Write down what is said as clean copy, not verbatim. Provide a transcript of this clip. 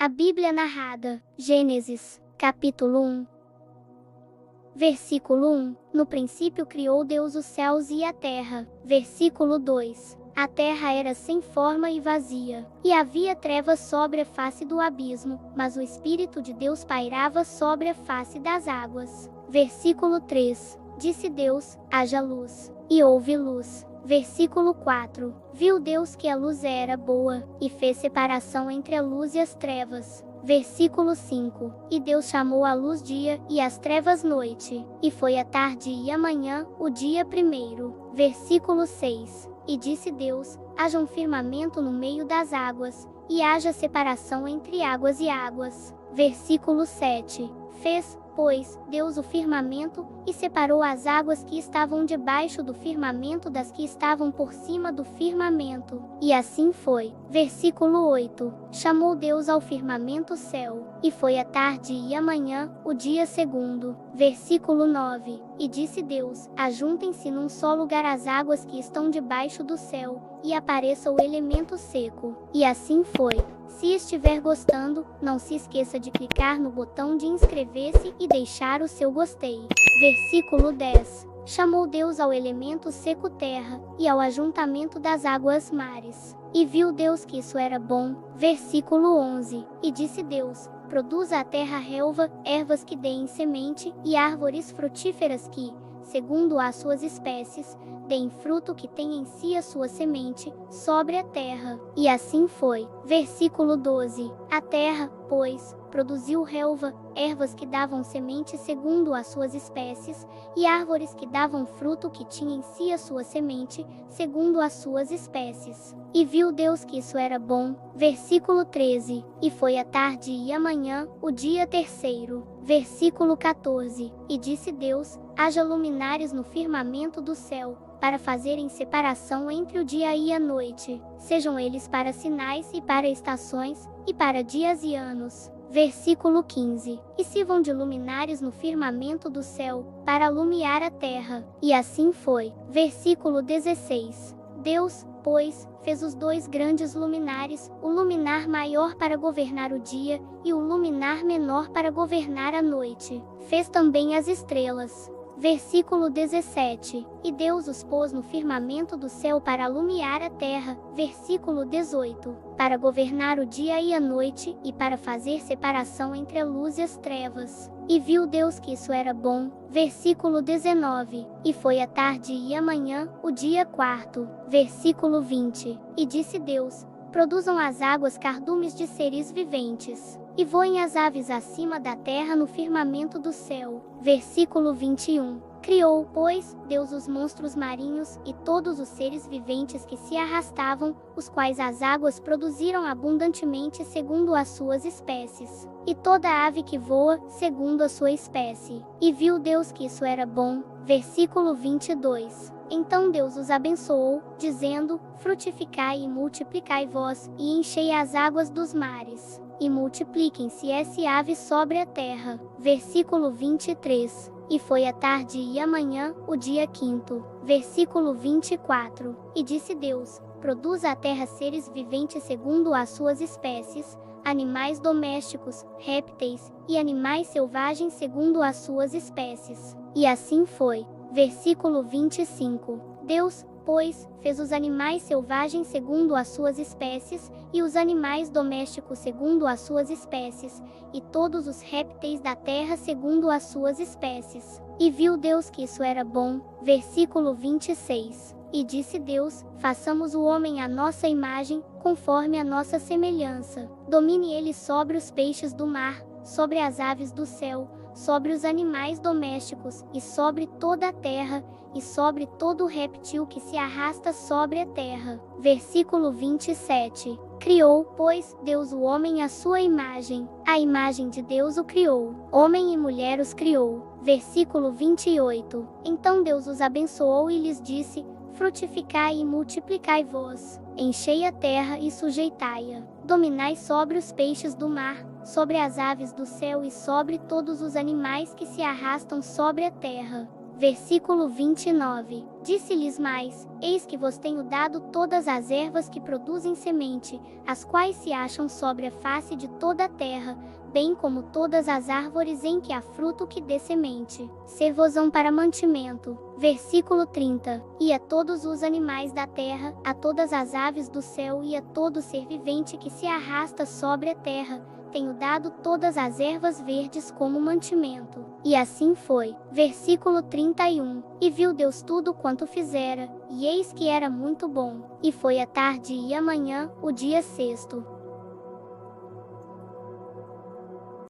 A Bíblia narrada, Gênesis, capítulo 1. Versículo 1. No princípio criou Deus os céus e a terra. Versículo 2. A terra era sem forma e vazia, e havia trevas sobre a face do abismo, mas o Espírito de Deus pairava sobre a face das águas. Versículo 3. Disse Deus: haja luz, e houve luz. Versículo 4. Viu Deus que a luz era boa, e fez separação entre a luz e as trevas. Versículo 5. E Deus chamou a luz dia, e as trevas noite. E foi a tarde e a manhã, o dia primeiro. Versículo 6. E disse Deus: haja um firmamento no meio das águas, e haja separação entre águas e águas. Versículo 7. Fez, pois, Deus o firmamento, e separou as águas que estavam debaixo do firmamento das que estavam por cima do firmamento. E assim foi. Versículo 8. Chamou Deus ao firmamento céu, e foi a tarde e a manhã, o dia segundo. Versículo 9. E disse Deus: ajuntem-se num só lugar as águas que estão debaixo do céu, e apareça o elemento seco. E assim foi. Se estiver gostando, não se esqueça de clicar no botão de inscrever-se e deixar o seu gostei. Versículo 10. Chamou Deus ao elemento seco terra, e ao ajuntamento das águas mares. E viu Deus que isso era bom. Versículo 11. E disse Deus: produza a terra relva, ervas que deem semente, e árvores frutíferas que, segundo as suas espécies, deem fruto que tenha em si a sua semente, sobre a terra. E assim foi. Versículo 12. A terra, pois, produziu relva, ervas que davam semente segundo as suas espécies, e árvores que davam fruto que tinha em si a sua semente, segundo as suas espécies. E viu Deus que isso era bom. Versículo 13. E foi a tarde e a manhã, o dia terceiro. Versículo 14. E disse Deus: haja luminares no firmamento do céu, para fazerem separação entre o dia e a noite. Sejam eles para sinais e para estações, e para dias e anos. Versículo 15. E sirvam de luminares no firmamento do céu, para alumiar a terra. E assim foi. Versículo 16. Deus, pois, fez os dois grandes luminares, o luminar maior para governar o dia, e o luminar menor para governar a noite. Fez também as estrelas. Versículo 17. E Deus os pôs no firmamento do céu para alumiar a terra. Versículo 18. Para governar o dia e a noite, e para fazer separação entre a luz e as trevas. E viu Deus que isso era bom. Versículo 19. E foi a tarde e a manhã, o dia quarto. Versículo 20. E disse Deus: produzam as águas cardumes de seres viventes, e voem as aves acima da terra no firmamento do céu. Versículo 21. Criou, pois, Deus os monstros marinhos, e todos os seres viventes que se arrastavam, os quais as águas produziram abundantemente segundo as suas espécies, e toda ave que voa, segundo a sua espécie. E viu Deus que isso era bom. Versículo 22. Então Deus os abençoou, dizendo: frutificai e multiplicai vós, e enchei as águas dos mares, e multipliquem-se as aves sobre a terra. Versículo 23. E foi a tarde e a manhã, o dia quinto. Versículo 24. E disse Deus: produza a terra seres viventes segundo as suas espécies, animais domésticos, répteis, e animais selvagens segundo as suas espécies. E assim foi. Versículo 25. Deus, pois, fez os animais selvagens segundo as suas espécies, e os animais domésticos segundo as suas espécies, e todos os répteis da terra segundo as suas espécies. E viu Deus que isso era bom. Versículo 26. E disse Deus: façamos o homem à nossa imagem, conforme a nossa semelhança. Domine ele sobre os peixes do mar, sobre as aves do céu, sobre os animais domésticos, e sobre toda a terra, e sobre todo réptil que se arrasta sobre a terra. Versículo 27. Criou, pois, Deus o homem à sua imagem. A imagem de Deus o criou. Homem e mulher os criou. Versículo 28. Então Deus os abençoou e lhes disse: frutificai e multiplicai vós. Enchei a terra e sujeitai-a. Dominai sobre os peixes do mar, sobre as aves do céu e sobre todos os animais que se arrastam sobre a terra. Versículo 29. Disse-lhes mais: Eis que vos tenho dado todas as ervas que produzem semente, as quais se acham sobre a face de toda a terra, bem como todas as árvores em que há fruto que dê semente. Ser-vos-ão para mantimento. Versículo 30. E a todos os animais da terra, a todas as aves do céu e a todo ser vivente que se arrasta sobre a terra, tenho dado todas as ervas verdes como mantimento. E assim foi. Versículo 31. E viu Deus tudo quanto fizera, e eis que era muito bom. E foi a tarde e a manhã, o dia sexto.